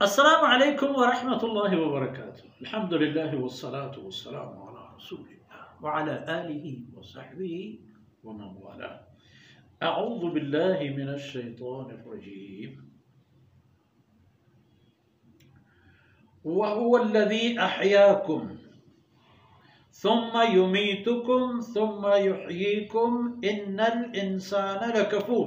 अस्सलामु अलैकुम व रहमतुल्लाहि व बरकातुहू। अल्हम्दुलिल्लाहि वस्सलातु वस्सलामु अला रसूलिल्लाह व अला आलिहि व सहबिहि व मन वाला। अऊज़ु बिल्लाहि मिनश शैतानिर रजीम। व हुवल्लज़ी अहयाकुम सुम्मा युमीतुकुम सुम्मा युहयीकुम इन्नल इंसाना लकफूर।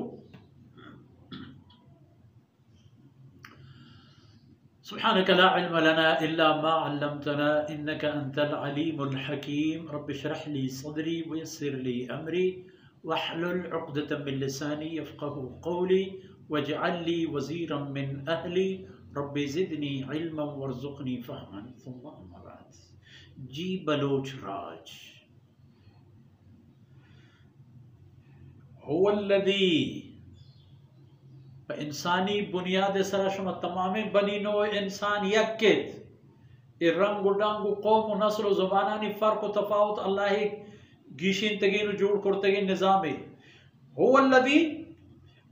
सुब्हानक ला इल्म लना इल्ला मा अल्लमतना इन्नका अंतल अलीमुल हकीम। रब्बि इश्रह ली सदरी व यस्सिर ली अमरी वहलुल उक़दतम मिन लिसानी यफ़क़हू क़ौली वजअल ली वज़ीरम मिन अहली रब्बि ज़िदनी इल्मन वरज़ुक़नी फ़हमन सुम्मा अम्मा बाद। जी बलोच राज हुवल्लज़ी इंसानी बुनियाद सरा शुमा तमाम बनी नो इंसान यक्केत ए रंग डांगु कौम नस्ल ज़ुबानानी फ़र्क व तफावत अल्लाह गीशिन तगीन जोड़ करतगीन निज़ाम हुवल्लज़ी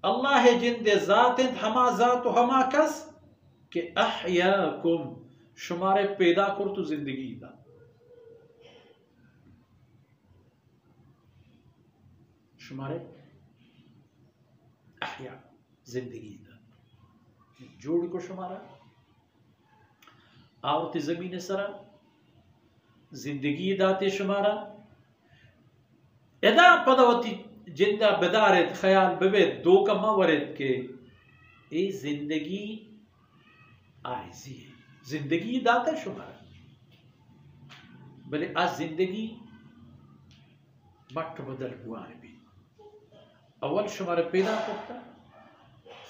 अल्लाह जिंदे ज़ात हमा ज़ात हमा कस के अहयाकुम शुमारे पैदा कर तो जिंदगी दा शुमारे अहया जिंदगी दा जोड़ को शुमारा आवती ज़मीन सरा जिंदगी दाते शुमारा यदा पदवती जिंदा बेदारत ख्याल बबे दो का मवरद के ए जिंदगी आइजी जिंदगी दाते शुमारा भले आज जिंदगी मट बदल हुआ है भी अव्वल शुमारे पैदा करता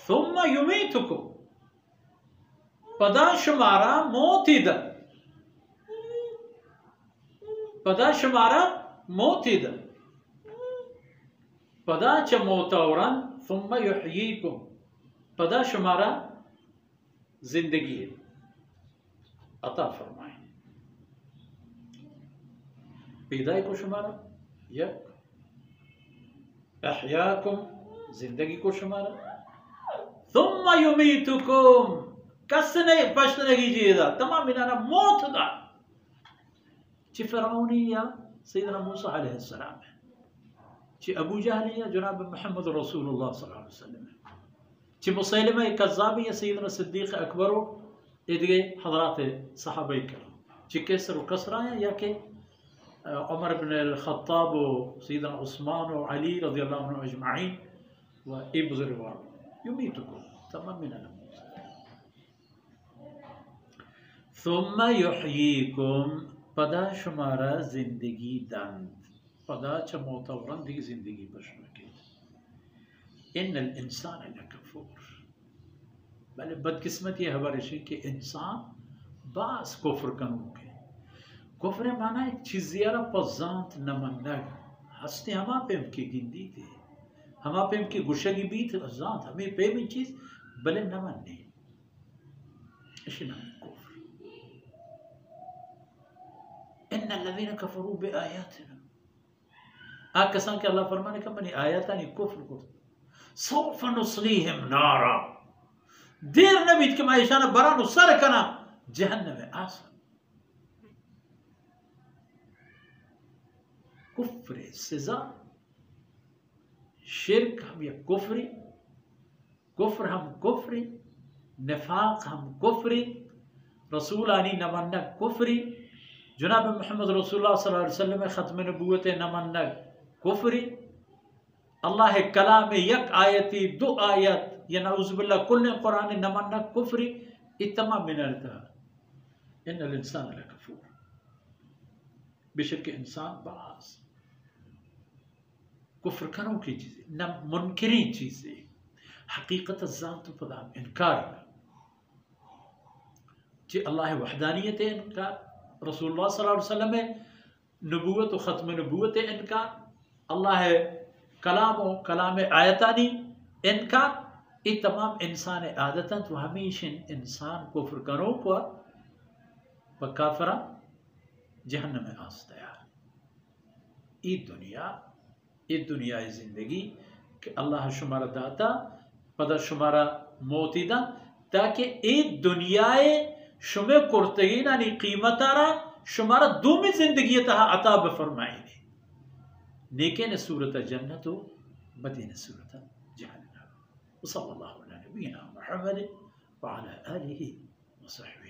सुम्मा युमीतुकुम पदा शुमारा मोतीदा पदा शुमारा मोतीदा पदा च मोतौरन सुम्मा युहयीकुम पदा शुमारा जिंदगी अता फरमाए पैदा को शुमारा यक अहयाकुम जिंदगी को शुमारा सुम्मा युमीतुकुम कसने पशने कीजिएगा तमाम बिना मौत दा ची फ़िरऔनी या सैयदना मूसा अलैहिस्सलाम है ची अबू जहल या जनाब मोहम्मद रसूलुल्लाह सल्लल्लाहु अलैहि वसल्लम ची मुसैलिमा कज़्ज़ाब या सैयदना सिद्दीक़ अकबर इदगे हज़रात सहाबा किराम ची कैसर व कसरा या के उमर इब्न अल-ख़त्ताब व सैयदना उस्मान व अली रज़ियल्लाहु अन्हुम अजमईन व इब्न ज़ुरवार युमीतुकुम तमाम बिना सुम्मा युहयीकुम पदा शुमारा जिंदगी दंद पदा च मोतवरन दी जिंदगी बशना के इन्नल इंसान लकफूर भले बदकिस्मत ये हमारे शे कि इंसान बास कुफ्र कनू के कुफ्र माना एक चीज यारा पजांत नमन्नग हस्ते हमा पे की गिंदी थे हमा पे की गुशगी भी थे जांत हमें पे में चीज भले नमन्ने इसी नाम इन्नल्लज़ीना कफ़रू बिआयातिना आकसान के अल्लाह फरमाने का मनी आयतानी कुफ्र को सौफ नुस्लीहिम नारा देर नबी के मायशाना बरा नुसर कना जहन्नम आसन कुफ्र सजा शिरक हम या कुफ्र हम कुफ्री निफाक हम कुफ्री रसूलानी नमन्ना कुफ्री जनाब मोहम्मद रसूलुल्लाह सल्लल्लाहु अलैहि वसल्लम में ख़त्म नबूवत नमन्नग कुफ्री अल्लाह कलाम यक आयती दो आयत या नऊज़ुबिल्लाह कुल कुरान नमन्नग कुफ्री इत्तमा मिनरता इन्नल इंसान लकफूर बेशक इंसान बास कुफ्र करो की चीज़ें न मुनकरी चीज़ें हकीकत ज़ात पदा इनकार जी अल्लाह वहदानियत इनकार रसूलुल्लाह सल्लल्लाहु अलैहि वसल्लम में नबूवत व ख़त्म नबूवत इनकार अल्लाह कलाम व कलाम आयतानी इनकार ये तमाम इंसान आदतन तो हमेशा इंसान कुफ्र करो पर काफरा जहन्नम में आस्ता ये दुनिया जिंदगी कि अल्लाह शुमारा दाता पदा शुमारा मोतीदा ताकि एक दुनियाए शुमे कुर्तगीनानी कीमतारा शुमारा दूमी जिंदगी तहा अता बफरमाएंगे नेके सूरत जन्नत मदीन सूरत जहन्नम। सल्लल्लाहु अलैहि व सल्लम मुहम्मद व अला आलिहि व सहबिहि।